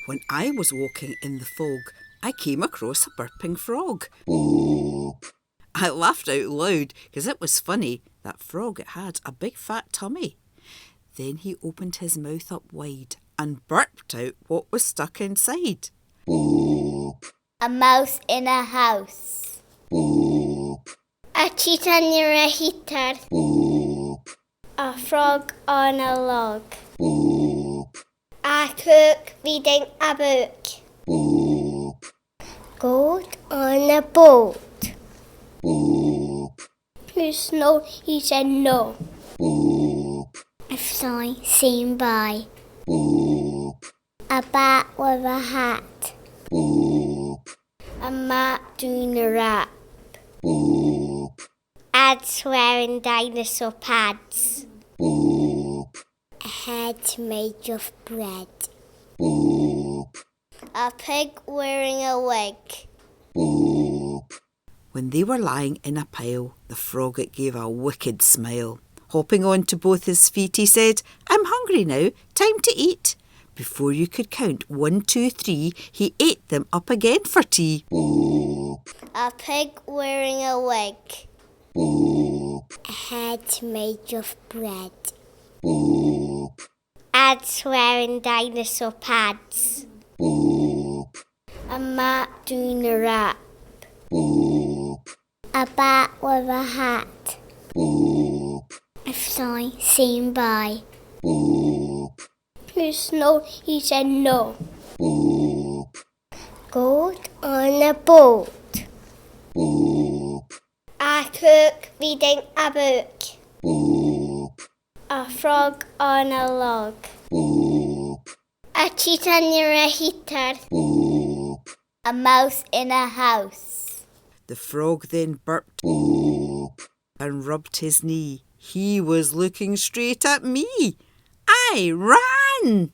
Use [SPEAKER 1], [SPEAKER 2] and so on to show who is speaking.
[SPEAKER 1] When I was walking in the fog, I came across a burping frog. I laughed out loud because it was funny. That frog had a big fat tummy. Then he opened his mouth up wide and burped out what was stuck inside.
[SPEAKER 2] A mouse in a house. A cheetah near a heater. A frog on a log. A cook reading a book. Goat on a boat. Who's no? He said no. A fly seen by. A bat with a hat. A mat doing a rap. Ads wearing dinosaur pads. A head made of bread. A pig wearing a wig.
[SPEAKER 1] When they were lying in a pile, the frog gave a wicked smile. Hopping onto both his feet, he said, "I'm hungry now, time to eat." Before you could count 1, 2, 3, he ate them up again for tea.
[SPEAKER 2] A pig wearing a wig. A head made of bread. Ads wearing dinosaur pads. A mat doing a rap. A bat with a hat. A fly seen by. Who's no? He said no. Goat on a boat. A cook reading a book. A frog on a log. A cheetah near a heater. A mouse in a house.
[SPEAKER 1] The frog then burped and rubbed his knee. He was looking straight at me. I ran.